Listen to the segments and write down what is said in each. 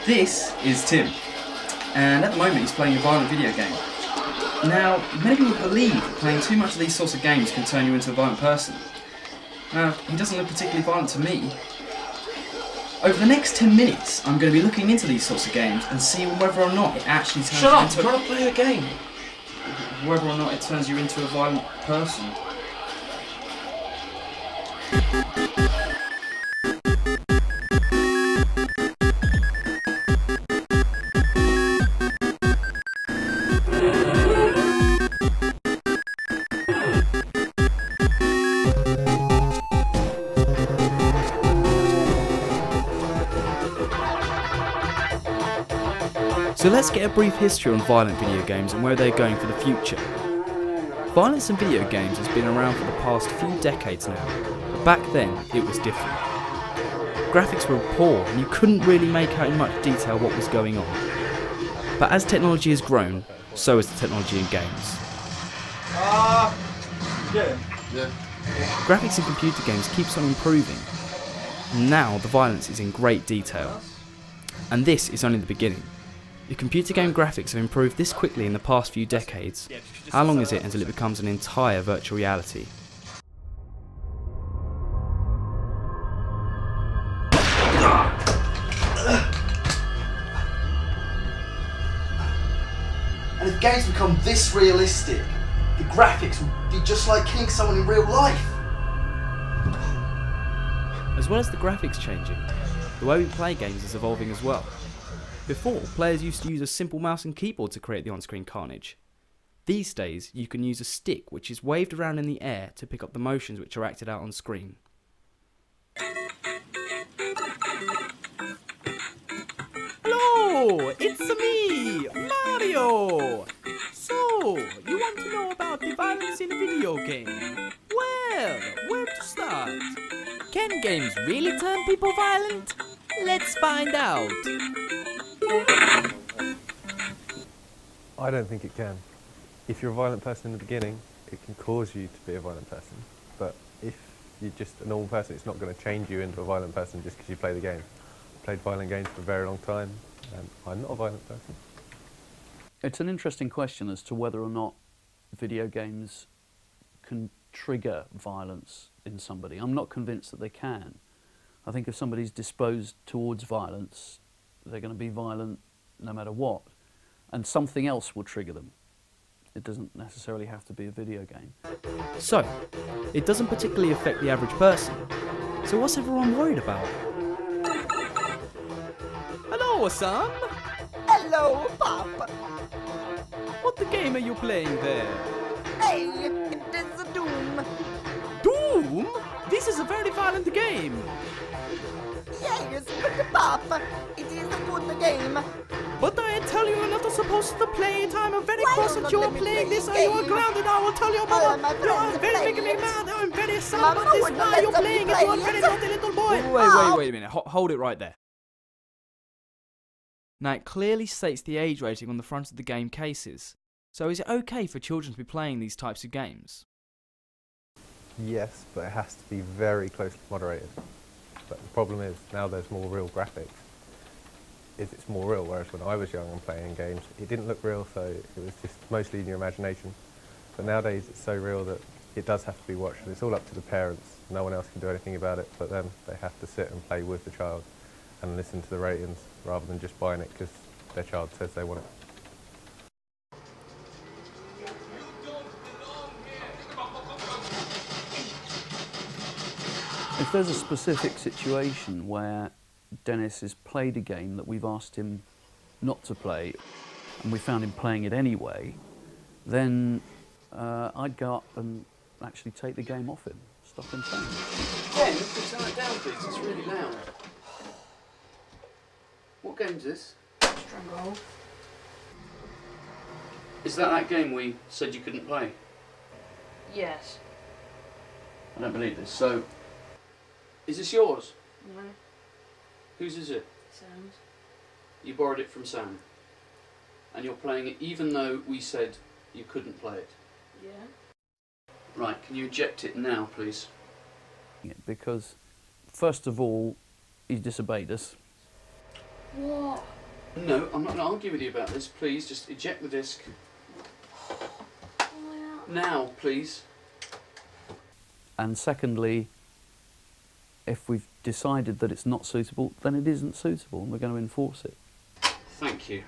This is Tim, and at the moment he's playing a violent video game. Now, many people believe that playing too much of these sorts of games can turn you into a violent person. Now, he doesn't look particularly violent to me. Over the next 10 minutes, I'm going to be looking into these sorts of games and see whether or not it actually turns you into... Shut up! I'm trying to play a game! Whether or not it turns you into a violent person. So let's get a brief history on violent video games and where they're going for the future. Violence in video games has been around for the past few decades now, but back then it was different. Graphics were poor and you couldn't really make out in much detail what was going on. But as technology has grown, so has the technology in games. Yeah. Graphics in computer games keeps on improving. Now the violence is in great detail. And this is only the beginning. If computer game graphics have improved this quickly in the past few decades, how long is it until it becomes an entire virtual reality? And if games become this realistic, the graphics will be just like killing someone in real life. As well as the graphics changing, the way we play games is evolving as well. Before, players used to use a simple mouse and keyboard to create the on-screen carnage. These days, you can use a stick which is waved around in the air to pick up the motions which are acted out on screen. Hello, it's me, Mario! So, you want to know about the violence in a video game? Well, where to start? Can games really turn people violent? Let's find out. I don't think it can. If you're a violent person in the beginning, it can cause you to be a violent person. But if you're just a normal person, it's not going to change you into a violent person just because you play the game. I've played violent games for a very long time, and I'm not a violent person. It's an interesting question as to whether or not video games can trigger violence in somebody. I'm not convinced that they can. I think if somebody's disposed towards violence, they're going to be violent no matter what, and something else will trigger them. It doesn't necessarily have to be a video game. So, it doesn't particularly affect the average person. So what's everyone worried about? Hello, son! Hello, Papa! What the game are you playing there? Hey, it is Doom! Doom? This is a very violent game! Yes, but Papa, it is a good game. But I tell you, you're not supposed to play it. I'm very Why cross don't that you are let me playing play this, the or you are game? grounded. I will tell your mama. my You are friends very play making me it. mad. I'm very sad Mama about this. wouldn't Why are let you them playing it? play You are very it. naughty little boy. Wait a minute, hold it right there. Now it clearly states the age rating on the front of the game cases. So is it okay for children to be playing these types of games? Yes, but it has to be very closely moderated. But the problem is, now there's more real graphics. It's more real, whereas when I was young and playing games, it didn't look real, so it was just mostly in your imagination. But nowadays it's so real that it does have to be watched, and it's all up to the parents. No one else can do anything about it, but then they have to sit and play with the child and listen to the ratings, rather than just buying it because their child says they want it. If there's a specific situation where Dennis has played a game that we've asked him not to play, and we found him playing it anyway, then I'd go up and actually take the game off him, stop him playing. Ben, can you turn it down, please? It's really loud. What game's this? Stranglehold. Is that game we said you couldn't play? Yes. I don't believe this. So, is this yours? No. Whose is it? Sam's. You borrowed it from Sam. And you're playing it even though we said you couldn't play it? Yeah. Right, can you eject it now, please? Because, first of all, he's disobeyed us. What? No, I'm not going to argue with you about this. Please, just eject the disc. Now, please. And secondly, if we've decided that it's not suitable, then it isn't suitable and we're going to enforce it. Thank you.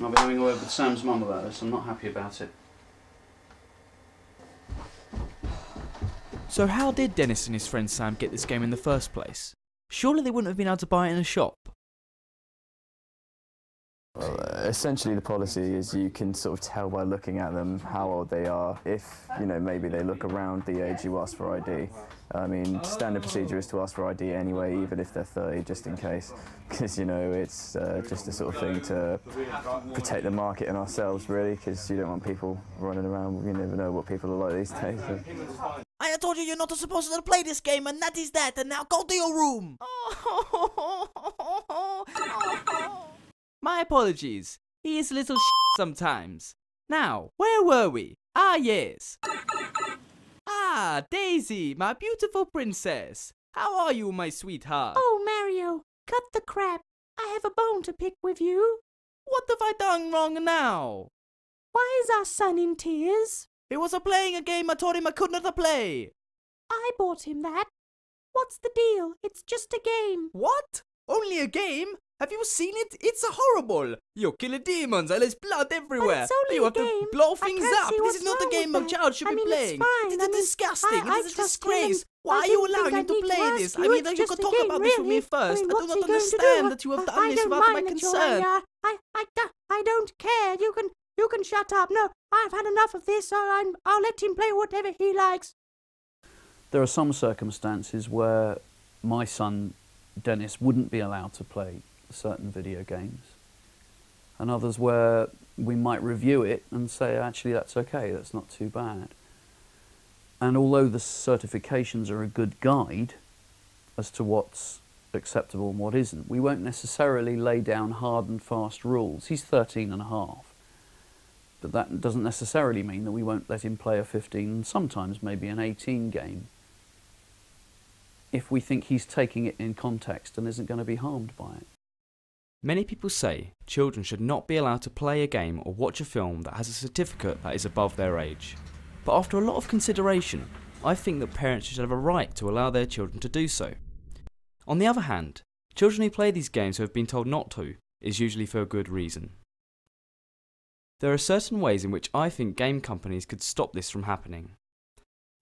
I'll be having a word with Sam's mum about this. I'm not happy about it. So how did Dennis and his friend Sam get this game in the first place? Surely they wouldn't have been able to buy it in a shop. Well, essentially the policy is you can sort of tell by looking at them how old they are. If, you know, maybe they look around the age you ask for ID. I mean, standard procedure is to ask for ID anyway, even if they're 30, just in case. Because, you know, it's just a sort of thing to protect the market and ourselves, really, because you don't want people running around. You never know what people are like these days. So. I told you you're not supposed to play this game, and that is that, and now go to your room! My apologies. He is a little sometimes. Now, where were we? Ah, yes. Ah, Daisy, my beautiful princess. How are you, my sweetheart? Oh, Mario, cut the crap. I have a bone to pick with you. What have I done wrong now? Why is our son in tears? He was playing a game I told him I could not play. I bought him that. What's the deal? It's just a game. What? Only a game? Have you seen it? It's horrible. You kill demons and there's blood everywhere. But it's only you have a game. to blow things up. This is not a game a child should be playing. It's fine. It's disgusting. I it is a trust disgrace. him. Why are you allowing him to play this? I mean, you could talk about this with me first. I do not understand that you have done this without my consent. I don't care. You can shut up. No, I've had enough of this. I'll let him play whatever he likes. There are some circumstances where my son, Dennis, wouldn't be allowed to play certain video games, and others where we might review it and say, actually, that's okay, that's not too bad. And although the certifications are a good guide as to what's acceptable and what isn't, we won't necessarily lay down hard and fast rules. He's 13 and a half. But that doesn't necessarily mean that we won't let him play a 15 and sometimes maybe an 18 game if we think he's taking it in context and isn't going to be harmed by it. Many people say children should not be allowed to play a game or watch a film that has a certificate that is above their age. But after a lot of consideration, I think that parents should have a right to allow their children to do so. On the other hand, children who play these games who have been told not to is usually for a good reason. There are certain ways in which I think game companies could stop this from happening.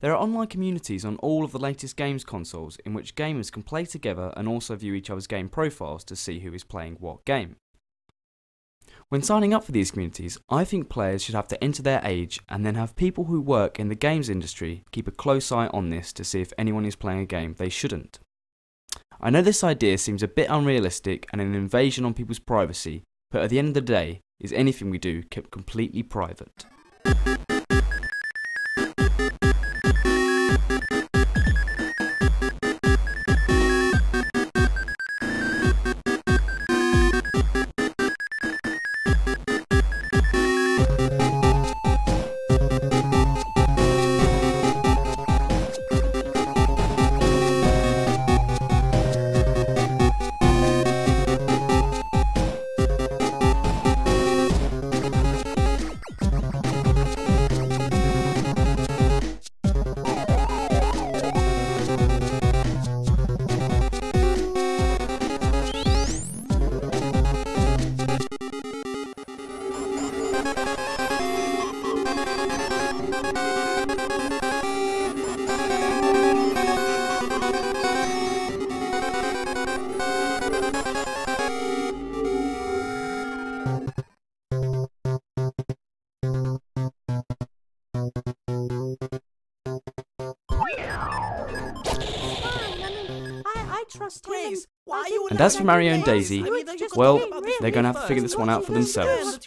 There are online communities on all of the latest games consoles in which gamers can play together and also view each other's game profiles to see who is playing what game. When signing up for these communities, I think players should have to enter their age and then have people who work in the games industry keep a close eye on this to see if anyone is playing a game they shouldn't. I know this idea seems a bit unrealistic and an invasion on people's privacy, but at the end of the day, is anything we do kept completely private. trust him. And as for Mario and Daisy, well, they're going to have to figure this one out for themselves.